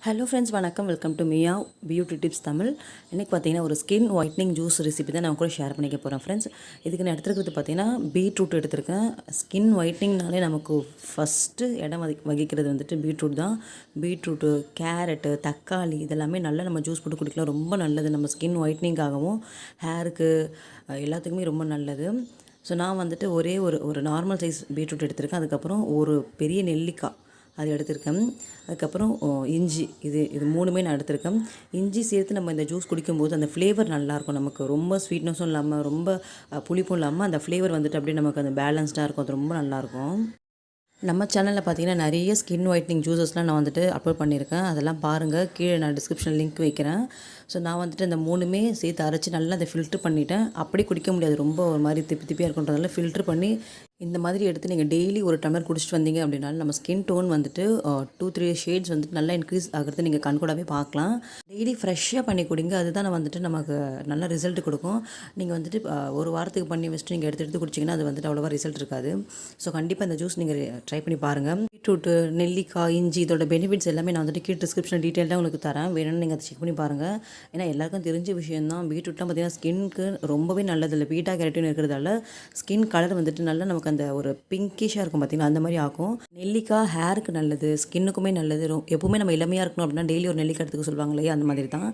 Hello friends, வணக்கம். Welcome to meow beauty tips Tamil. இன்றைக்கி பார்த்தீங்கன்னா ஒரு ஸ்கின் ஒயிட்னிங் ஜூஸ் ரெசிபி தான் நான் கூட ஷேர் பண்ணிக்க போகிறேன் ஃப்ரெண்ட்ஸ். இதுக்கு நான் எடுத்துருக்கிறது பார்த்தீங்கன்னா பீட்ரூட் எடுத்திருக்கேன். ஸ்கின் ஒயிட்னிங்னாலே நமக்கு ஃபஸ்ட்டு இடம் வகிக்கிறது வந்துட்டு பீட்ரூட் தான். பீட்ரூட்டு, கேரட்டு, தக்காளி இதெல்லாமே நல்லா நம்ம ஜூஸ் போட்டு குடிக்கலாம். ரொம்ப நல்லது நம்ம ஸ்கின் ஒயிட்னிங்காகவும் ஹேருக்கு எல்லாத்துக்குமே ரொம்ப நல்லது. ஸோ நான் வந்துட்டு ஒரே ஒரு நார்மல் சைஸ் பீட்ரூட் எடுத்திருக்கேன். அதுக்கப்புறம் ஒரு பெரிய நெல்லிக்காய் அது எடுத்திருக்கேன். அதுக்கப்புறம் இஞ்சி, இது மூணுமே நான் எடுத்திருக்கேன். இஞ்சி சேர்த்து நம்ம இந்த ஜூஸ் குடிக்கும்போது அந்த ஃப்ளேவர் நல்லாயிருக்கும். நமக்கு ரொம்ப ஸ்வீட்னஸும் இல்லாமல் ரொம்ப புளிப்பும் இல்லாமல் அந்த ஃப்ளேவர் வந்துட்டு அப்படியே நமக்கு அந்த பேலன்ஸ்டாக இருக்கும். அது ரொம்ப நல்லாயிருக்கும். நம்ம சேனலில் பார்த்தீங்கன்னா நிறைய ஸ்கின் ஒயிட்னிங் ஜூஸஸ்லாம் நான் வந்துட்டு அப்லோட் பண்ணியிருக்கேன். அதெல்லாம் பாருங்கள், கீழே நான் டிஸ்கிரிப்ஷன் லிங்க் வைக்கிறேன். ஸோ நான் வந்துட்டு இந்த மூணுமே சேர்த்து அரைச்சி நல்லா அதை ஃபில்ட்ரு பண்ணிவிட்டேன். அப்படி குடிக்க முடியாது, ரொம்ப ஒரு மாதிரி திப்பியாக இருக்குன்றதால ஃபில்ட்ரு பண்ணி இந்த மாதிரி எடுத்து நீங்கள் டெய்லி ஒரு டம்ளர் குடிச்சிட்டு வந்தீங்க அப்படின்னாலும் நம்ம ஸ்கின் டோன் வந்துட்டு 2-3 ஷேட்ஸ் வந்துட்டு நல்லா இன்க்ரீஸ் ஆகிறது நீங்கள் கண்கூடாவே பார்க்கலாம். டெய்லி ஃப்ரெஷ்ஷாக பண்ணி குடிங்க, அதுதான் வந்துட்டு நமக்கு நல்ல ரிசல்ட் கொடுக்கும். நீங்கள் வந்துட்டு ஒரு வாரத்துக்கு பண்ணி வச்சுட்டு நீங்கள் எடுத்து குடிச்சிங்கன்னா அது வந்துட்டு அவ்வளோவா ரிசல்ட் இருக்காது. ஸோ கண்டிப்பாக இந்த ஜூஸ் நீங்கள் ட்ரை பண்ணி பாருங்கள். பீட்ரூட்டு, நெல்லிக்காய், இஞ்சி இதோட பெனிஃபிட்ஸ் எல்லாமே நான் வந்துட்டு கீழே டிஸ்கிரிப்ஷன் டீட்டெயிலாக உங்களுக்கு தரேன். வேணும்னு நீங்கள் அதை செக் பண்ணி பாருங்கள். ஏன்னா எல்லாருக்கும் தெரிஞ்ச விஷயம் தான், பீட்ரூட்லாம் பார்த்தீங்கன்னா ஸ்கின்க்கு ரொம்பவே நல்லது. இல்லை பீட்டா கேரட்டின் இருக்கிறதால ஸ்கின் கலர் வந்துட்டு நல்லா நமக்கு அந்த ஒரு பிங்கிஷாக இருக்கும் பார்த்தீங்கன்னா, அந்த மாதிரி ஆகும். நெல்லிக்காய் ஹேருக்கு நல்லது, ஸ்கின்னுக்குமே நல்லது. எப்பவுமே நம்ம இளமையாக இருக்கணும் அப்படின்னா டெய்லி ஒரு நெல்லிக்காய் எடுத்துக்க சொல்லுவாங்க இல்லையா, அந்த மாதிரி தான்.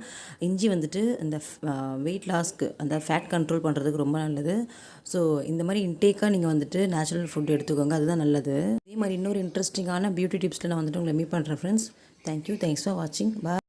இஞ்சி வந்துட்டு அந்த வெயிட் லாஸ்க்கு, அந்த ஃபேட் கண்ட்ரோல் பண்ணுறதுக்கு ரொம்ப நல்லது. ஸோ இந்த மாதிரி இன்டேக்காக நீங்கள் வந்துட்டு நேச்சுரல் ஃபுட் எடுத்துக்கோங்க, அதுதான் நல்லது. இதே மாதிரி இன்னொரு இன்ட்ரெஸ்டிங்கான பியூட்டி டிப்ஸில் நான் வந்துட்டு உங்களை மீட் பண்ணுறேன் ஃப்ரெண்ட்ஸ். தேங்க்யூ, தேங்க்ஸ் ஃபார் வாட்சிங். பாய்.